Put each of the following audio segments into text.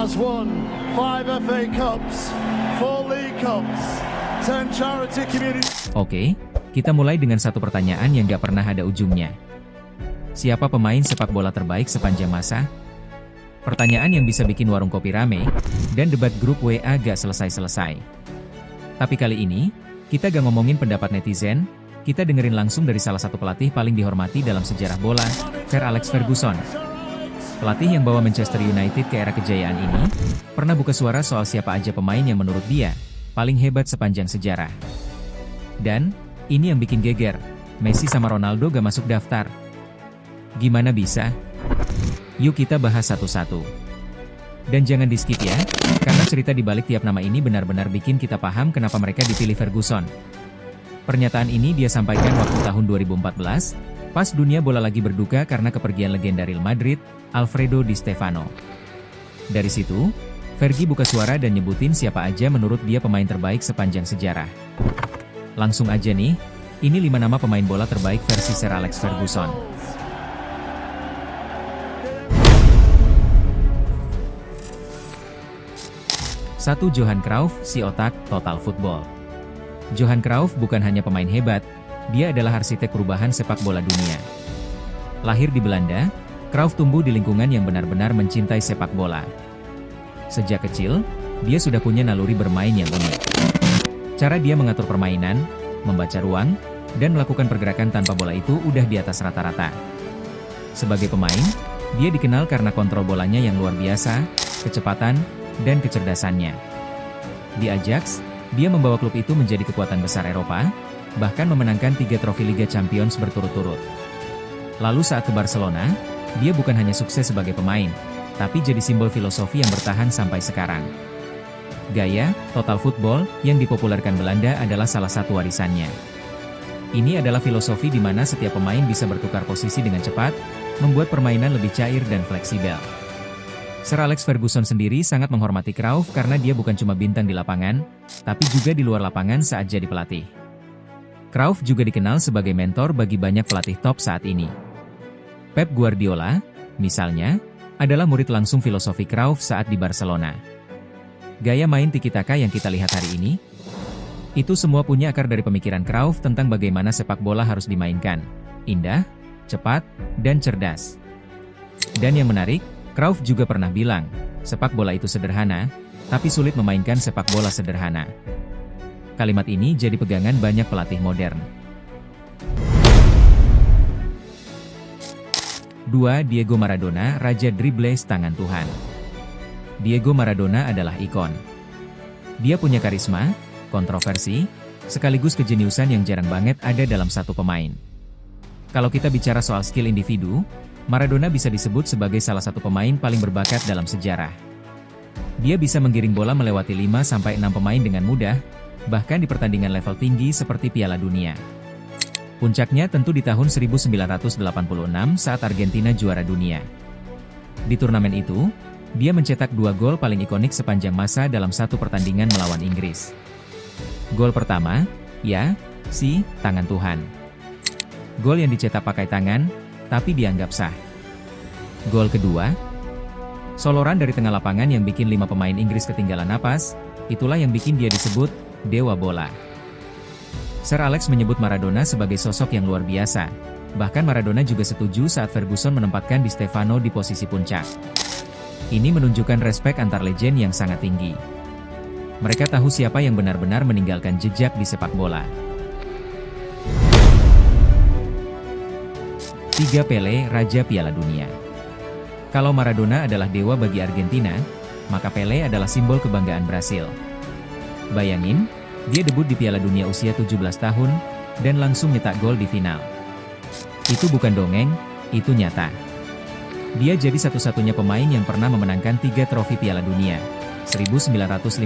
has won 5 FA Cups, 4 League Cups, 10 Charity Community. Oke, kita mulai dengan satu pertanyaan yang gak pernah ada ujungnya. Siapa pemain sepak bola terbaik sepanjang masa? Pertanyaan yang bisa bikin warung kopi rame, dan debat grup WA gak selesai-selesai. Tapi kali ini, kita gak ngomongin pendapat netizen, kita dengerin langsung dari salah satu pelatih paling dihormati dalam sejarah bola, Sir Alex Ferguson. Pelatih yang bawa Manchester United ke era kejayaan ini, pernah buka suara soal siapa aja pemain yang menurut dia, paling hebat sepanjang sejarah. Dan, ini yang bikin geger, Messi sama Ronaldo gak masuk daftar. Gimana bisa? Yuk kita bahas satu-satu. Dan jangan di-skip ya, karena cerita di balik tiap nama ini benar-benar bikin kita paham kenapa mereka dipilih Ferguson. Pernyataan ini dia sampaikan waktu tahun 2014, pas dunia bola lagi berduka karena kepergian legenda Real Madrid, Alfredo Di Stefano. Dari situ, Fergie buka suara dan nyebutin siapa aja menurut dia pemain terbaik sepanjang sejarah. Langsung aja nih, ini 5 nama pemain bola terbaik versi Sir Alex Ferguson. 1. Johan Cruyff, si otak, Total Football. Johan Cruyff bukan hanya pemain hebat, dia adalah arsitek perubahan sepak bola dunia. Lahir di Belanda, Cruyff tumbuh di lingkungan yang benar-benar mencintai sepak bola. Sejak kecil, dia sudah punya naluri bermain yang unik. Cara dia mengatur permainan, membaca ruang, dan melakukan pergerakan tanpa bola itu udah di atas rata-rata. Sebagai pemain, dia dikenal karena kontrol bolanya yang luar biasa, kecepatan, dan kecerdasannya. Di Ajax, dia membawa klub itu menjadi kekuatan besar Eropa, bahkan memenangkan 3 trofi Liga Champions berturut-turut. Lalu saat ke Barcelona, dia bukan hanya sukses sebagai pemain, tapi jadi simbol filosofi yang bertahan sampai sekarang. Gaya, Total Football, yang dipopulerkan Belanda adalah salah satu warisannya. Ini adalah filosofi di mana setiap pemain bisa bertukar posisi dengan cepat, membuat permainan lebih cair dan fleksibel. Sir Alex Ferguson sendiri sangat menghormati Cruyff karena dia bukan cuma bintang di lapangan, tapi juga di luar lapangan saat jadi pelatih. Cruyff juga dikenal sebagai mentor bagi banyak pelatih top saat ini. Pep Guardiola, misalnya, adalah murid langsung filosofi Cruyff saat di Barcelona. Gaya main tiki-taka yang kita lihat hari ini, itu semua punya akar dari pemikiran Cruyff tentang bagaimana sepak bola harus dimainkan. Indah, cepat, dan cerdas. Dan yang menarik, Cruyff juga pernah bilang, sepak bola itu sederhana, tapi sulit memainkan sepak bola sederhana. Kalimat ini jadi pegangan banyak pelatih modern. 2. Diego Maradona, Raja Dribles Tangan Tuhan. Diego Maradona adalah ikon. Dia punya karisma, kontroversi, sekaligus kejeniusan yang jarang banget ada dalam satu pemain. Kalau kita bicara soal skill individu, Maradona bisa disebut sebagai salah satu pemain paling berbakat dalam sejarah. Dia bisa menggiring bola melewati 5-6 pemain dengan mudah, bahkan di pertandingan level tinggi seperti Piala Dunia. Puncaknya tentu di tahun 1986 saat Argentina juara dunia. Di turnamen itu, dia mencetak 2 gol paling ikonik sepanjang masa dalam satu pertandingan melawan Inggris. Gol pertama, tangan Tuhan. Gol yang dicetak pakai tangan, tapi dianggap sah. Gol kedua, soloran dari tengah lapangan yang bikin 5 pemain Inggris ketinggalan napas, itulah yang bikin dia disebut Dewa Bola. Sir Alex menyebut Maradona sebagai sosok yang luar biasa, bahkan Maradona juga setuju saat Ferguson menempatkan Di Stefano di posisi puncak. Ini menunjukkan respek antar legend yang sangat tinggi. Mereka tahu siapa yang benar-benar meninggalkan jejak di sepak bola. 3. Pelé, Raja Piala Dunia. Kalau Maradona adalah dewa bagi Argentina, maka Pelé adalah simbol kebanggaan Brasil. Bayangin, dia debut di Piala Dunia usia 17 tahun, dan langsung nyetak gol di final. Itu bukan dongeng, itu nyata. Dia jadi satu-satunya pemain yang pernah memenangkan 3 trofi Piala Dunia, 1958,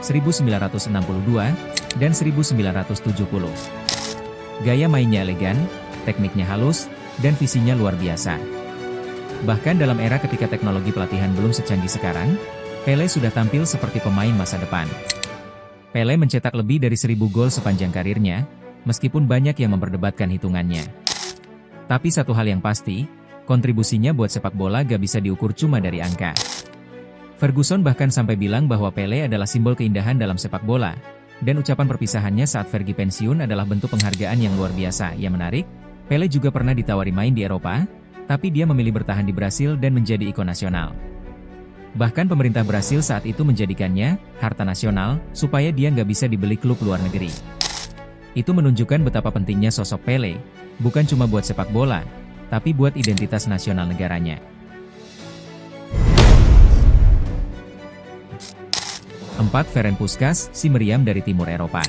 1962, dan 1970. Gaya mainnya elegan, tekniknya halus, dan visinya luar biasa. Bahkan dalam era ketika teknologi pelatihan belum secanggih sekarang, Pelé sudah tampil seperti pemain masa depan. Pelé mencetak lebih dari 1000 gol sepanjang karirnya, meskipun banyak yang memperdebatkan hitungannya. Tapi satu hal yang pasti, kontribusinya buat sepak bola gak bisa diukur cuma dari angka. Ferguson bahkan sampai bilang bahwa Pele adalah simbol keindahan dalam sepak bola, dan ucapan perpisahannya saat Fergie pensiun adalah bentuk penghargaan yang luar biasa. Yang menarik, Pele juga pernah ditawari main di Eropa, tapi dia memilih bertahan di Brasil dan menjadi ikon nasional. Bahkan pemerintah Brasil saat itu menjadikannya harta nasional, supaya dia nggak bisa dibeli klub luar negeri. Itu menunjukkan betapa pentingnya sosok Pele, bukan cuma buat sepak bola, tapi buat identitas nasional negaranya. 4. Ferenc Puskás, si meriam dari timur Eropa.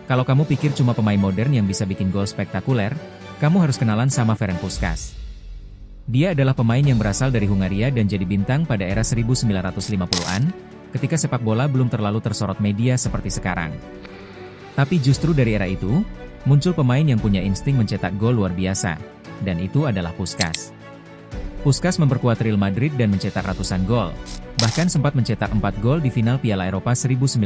Kalau kamu pikir cuma pemain modern yang bisa bikin gol spektakuler, kamu harus kenalan sama Ferenc Puskás. Dia adalah pemain yang berasal dari Hungaria dan jadi bintang pada era 1950-an, ketika sepak bola belum terlalu tersorot media seperti sekarang. Tapi justru dari era itu, muncul pemain yang punya insting mencetak gol luar biasa, dan itu adalah Puskás. Puskás memperkuat Real Madrid dan mencetak ratusan gol, bahkan sempat mencetak 4 gol di final Piala Eropa 1960.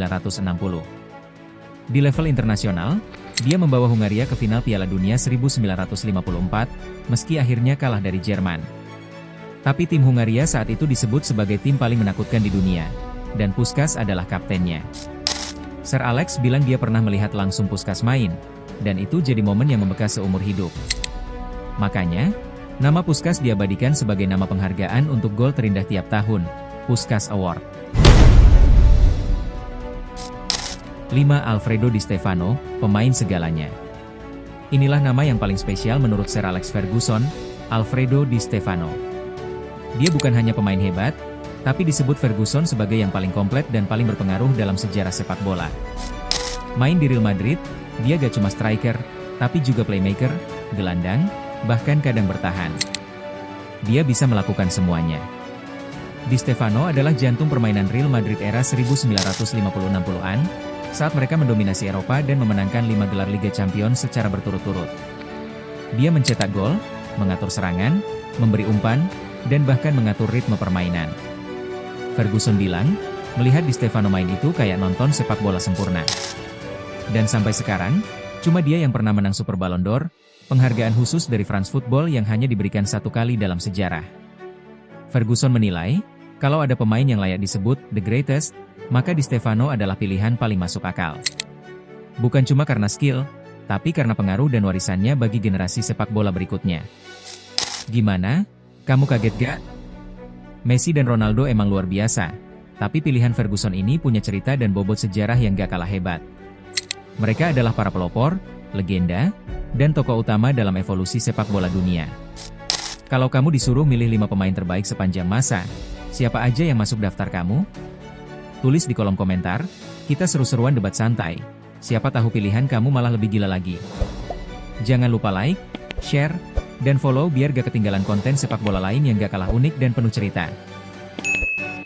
Di level internasional, dia membawa Hungaria ke final Piala Dunia 1954, meski akhirnya kalah dari Jerman. Tapi tim Hungaria saat itu disebut sebagai tim paling menakutkan di dunia, dan Puskás adalah kaptennya. Sir Alex bilang dia pernah melihat langsung Puskás main, dan itu jadi momen yang membekas seumur hidup. Makanya, nama Puskás diabadikan sebagai nama penghargaan untuk gol terindah tiap tahun, Puskás Award. 5. Alfredo Di Stefano, pemain segalanya. Inilah nama yang paling spesial menurut Sir Alex Ferguson, Alfredo Di Stefano. Dia bukan hanya pemain hebat, tapi disebut Ferguson sebagai yang paling komplit dan paling berpengaruh dalam sejarah sepak bola. Main di Real Madrid, dia gak cuma striker, tapi juga playmaker, gelandang, bahkan kadang bertahan. Dia bisa melakukan semuanya. Di Stefano adalah jantung permainan Real Madrid era 1950-60-an, saat mereka mendominasi Eropa dan memenangkan 5 gelar Liga Champions secara berturut-turut. Dia mencetak gol, mengatur serangan, memberi umpan, dan bahkan mengatur ritme permainan. Ferguson bilang, melihat Di Stefano main itu kayak nonton sepak bola sempurna. Dan sampai sekarang, cuma dia yang pernah menang Super Ballon d'Or, penghargaan khusus dari France Football yang hanya diberikan 1 kali dalam sejarah. Ferguson menilai, kalau ada pemain yang layak disebut The Greatest, maka Di Stefano adalah pilihan paling masuk akal. Bukan cuma karena skill, tapi karena pengaruh dan warisannya bagi generasi sepak bola berikutnya. Gimana? Kamu kaget gak? Messi dan Ronaldo emang luar biasa, tapi pilihan Ferguson ini punya cerita dan bobot sejarah yang gak kalah hebat. Mereka adalah para pelopor, legenda, dan tokoh utama dalam evolusi sepak bola dunia. Kalau kamu disuruh milih 5 pemain terbaik sepanjang masa, siapa aja yang masuk daftar kamu? Tulis di kolom komentar, kita seru-seruan debat santai. Siapa tahu pilihan kamu malah lebih gila lagi. Jangan lupa like, share, dan follow biar gak ketinggalan konten sepak bola lain yang gak kalah unik dan penuh cerita.